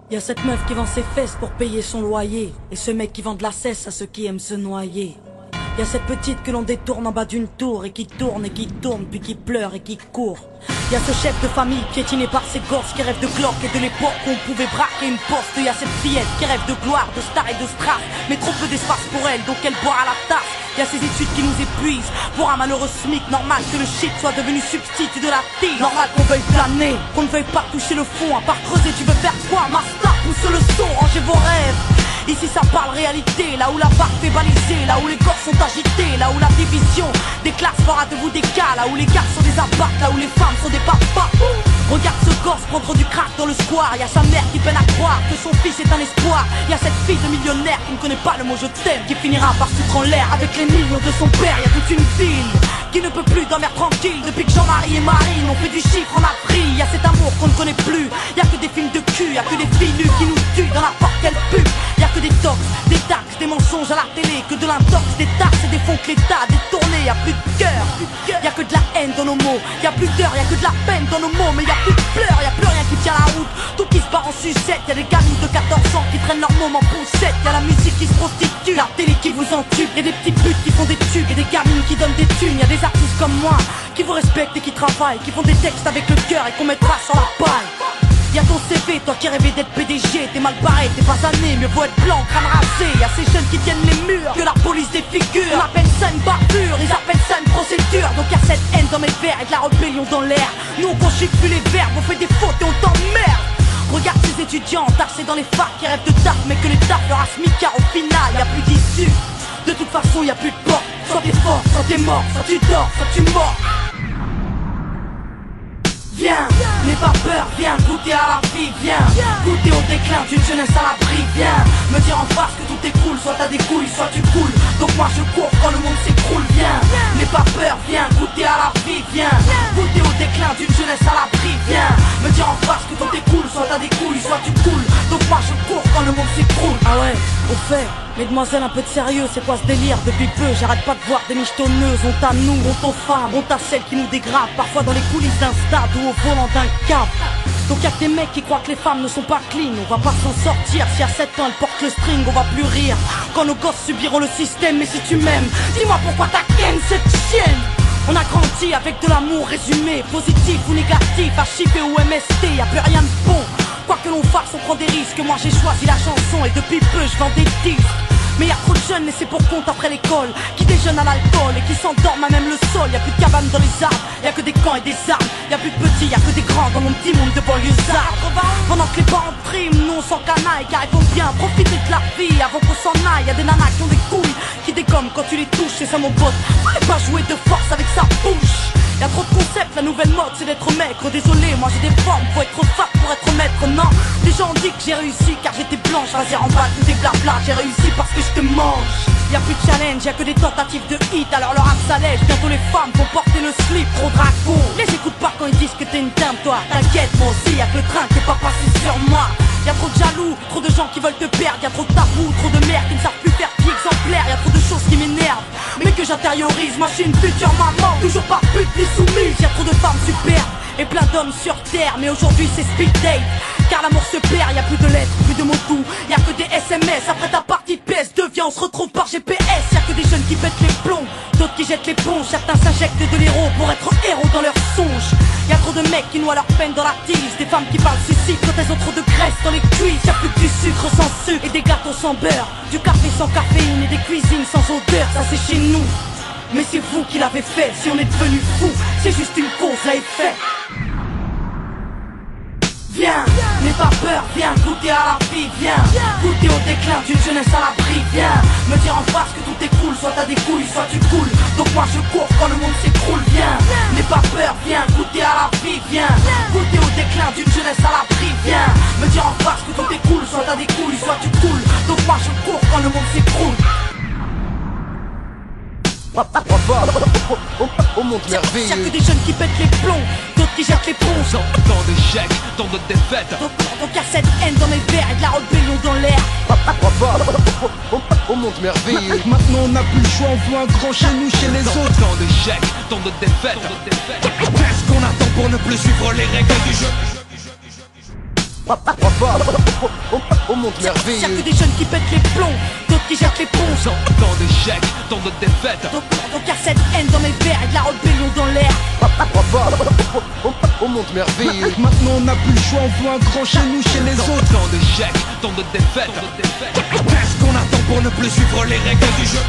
Y'a cette meuf qui vend ses fesses pour payer son loyer, et ce mec qui vend de la cesse à ceux qui aiment se noyer. Y'a cette petite que l'on détourne en bas d'une tour, et qui tourne, puis qui pleure et qui court. Y'a ce chef de famille piétiné par ses gosses, qui rêve de cloque et de l'époque où on pouvait braquer une poste. Y'a cette fillette qui rêve de gloire, de star et de strass, mais trop peu d'espace pour elle, donc elle boit à la tasse. Y'a ces études qui nous épuisent, pour un malheureux SMIC. Normal que le shit soit devenu substitut de la tille. Normal qu'on veuille planer, qu'on ne veuille pas toucher le fond. À part creuser, tu veux faire quoi? Master, pousse le son, rangez vos rêves. Ici ça parle réalité, là où la barre fait baliser, là où les corps sont agités, là où la division des classes fera de vous des cas, là où les gars sont des apparts, là où les femmes sont des papas. Regarde ce gosse prendre du crack dans le square. Y'a sa mère qui peine à croire que son fils est un espoir. Y'a cette fille de millionnaire qui ne connaît pas le mot je t'aime, qui finira par foutre en l'air avec les millions de son père. Y'a toute une ville qui ne peut plus dormir tranquille depuis que Jean-Marie et Marine ont fait du chiffre en Afrique. Y'a cet amour qu'on ne connaît plus, y'a que des films de cul, y'a que des filles nues qui nous tuent dans n'importe quelle pub. Y'a que des tox, des taxes, des mensonges à la télé, que de l'intox, des tarses et des fonds que l'État a détournés. Y'a plus de cœur, y'a que de la haine dans nos mots. Y'a plus d'heures, y'a que de la peine dans nos mots. Mais y'a plus de pleurs, y'a plus rien qui tient la route. Tout qui se part en sucette, y'a des gamines de 14 ans qui traînent leur môme en poussette. Y'a la musique qui se prostitue, la télé qui vous entube. Y'a des petites putes qui font des tubes, y'a des gamines qui donnent des thunes. Y'a des artistes comme moi qui vous respectent et qui travaillent, qui font des textes avec le cœur et qu'on mettra sur la paille. Y'a ton CV, toi qui rêvais d'être PDG, t'es mal barré, t'es pas sané, mieux vaut être blanc, crâne rasé. Y'a ces jeunes qui tiennent les murs, que la police défigure. On appelle ça une barbure, ils appellent ça une procédure. Donc y'a cette haine dans mes vers et de la rébellion dans l'air. Nous on conjugue plus les verbes, on fait des fautes et on t'emmerde. Regarde ces étudiants tassés dans les facs qui rêvent de taf, mais que les taf leur a smicard au final, y'a plus d'issue. De toute façon y'a plus de porte, soit t'es fort, soit t'es mort, soit tu dors, soit tu mords. Viens, n'aie pas peur, viens goûter à la vie, viens goûter au déclin d'une jeunesse à l'abri, viens me dire en face que tout est cool, soit t'as des couilles, soit tu coules. Donc moi je cours quand le monde s'écroule, viens, n'aie pas peur, viens goûter à la vie, viens goûter au déclin d'une jeunesse à l'abri, viens me dire en face que tout est cool, soit t'as des couilles, soit tu coules. Donc moi je cours quand le monde s'écroule. Ah ouais, au fait, mesdemoiselles, un peu de sérieux, c'est quoi ce délire? Depuis peu, j'arrête pas de voir des michetonneuses. Honte à nous, honte aux femmes, honte à celles qui nous dégradent, parfois dans les coulisses d'un stade ou au volant d'un cab. Donc y'a que des mecs qui croient que les femmes ne sont pas clean. On va pas s'en sortir, si à 7 ans elles portent le string, on va plus rire quand nos gosses subiront le système. Mais si tu m'aimes, dis-moi pourquoi t'as ken cette chienne. On a grandi avec de l'amour résumé, positif ou négatif, HIP ou MST, y'a plus rien de bon. Quoi que l'on fasse, on prend des risques. Moi j'ai choisi la chanson et depuis peu je vends des disques. Mais y'a trop de jeunes laissés pour compte après l'école, qui déjeunent à l'alcool et qui s'endorment à même le sol. Y'a plus de cabanes dans les arbres, y'a que des camps et des armes. Y'a plus de petits, y'a que des grands dans mon petit monde de banlieusards. Pendant que les parents triment, nous on s'en canaille, car il faut bien profiter de la vie avant qu'on s'en aille. Y'a des nanas qui ont des couilles, qui décomment quand tu les touches, c'est ça mon pote. Fallait pas jouer de force avec sa bouche. Y'a trop de concepts, la nouvelle mode c'est d'être maigre. Désolé, moi j'ai des formes, faut être fat pour être maître. Non, les gens ont dit que j'ai réussi car j'étais blanche. Vas-y remballe tout des blabla, j'ai réussi parce que je te mange. Y'a plus de challenge, y'a que des tentatives de hit. Alors leur âme s'allège, bientôt les femmes vont porter le slip. Trop dragon, les écoute pas quand ils disent que t'es une dame toi. T'inquiète, moi aussi y'a que le train qui est pas passé sur moi. Y'a trop de jaloux, trop de gens qui veulent te perdre. Y'a trop de tabous, trop de mères qui ne savent plus faire pied exemplaire. Y'a trop de choses qui m'énervent, mais que j'intériorise. Moi je suis une future maman, toujours pas pute ni soumise. Y'a trop de femmes superbes et plein d'hommes sur terre. Mais aujourd'hui c'est speed date, car l'amour se perd. Y'a plus de lettres, plus de mots doux, y'a que des SMS. Après ta partie de PS2, viens on se retrouve par GPS. Y'a que des jeunes qui pètent les plombs, d'autres qui jettent l'éponge. Certains s'injectent de l'héros pour être héros dans leurs songes. Y'a trop de mecs qui noient leur peine dans la tise, des femmes qui parlent suicide quand elles ont trop de graisse dans les cuisses. Y'a plus que du sucre sans sucre et des gâteaux sans beurre, du café sans caféine et des cuisines sans odeur. Ça c'est chez nous, mais c'est vous qui l'avez fait. Si on est devenu fou, c'est juste une cause à effet. Viens, n'aie pas peur, viens goûter à la vie, viens goûter au déclin d'une jeunesse à l'abri, viens me dire en face que tout est cool, soit t'as des couilles, soit tu coules. Donc moi je cours quand le monde s'écroule, viens n'aie pas peur, viens goûter à la vie, viens goûter au déclin d'une jeunesse à l'abri, viens me dire en face que tout est cool, soit t'as des couilles, soit tu coules. Donc moi je cours quand le monde s'écroule. Au monde merveilleux. Y'a que des jeunes qui pètent les plombs, d'autres qui jettent l'éponge. Tant d'échecs, tant de défaites. Donc y'a cette haine dans mes vers et de la rébellion dans l'air. Au monde merveilleux. Maintenant on n'a plus le choix, on voit un grand chez nous, chez les autres. Tant d'échecs, tant de défaites. Qu'est-ce qu'on attend pour ne plus suivre les règles du jeu? On monte Y'a merveilleux. que des jeunes qui pètent les plombs, d'autres qui jettent l'éponge. Tant d'échecs, tant de défaites. Donc y'a cette haine dans mes verres et de la rébellion dans l'air. On monte merveilleux. Maintenant on n'a plus le choix, on veut un grand chez nous, chez les autres. Tant d'échecs, tant de défaites. Qu'est-ce qu'on attend pour ne plus suivre les règles du jeu?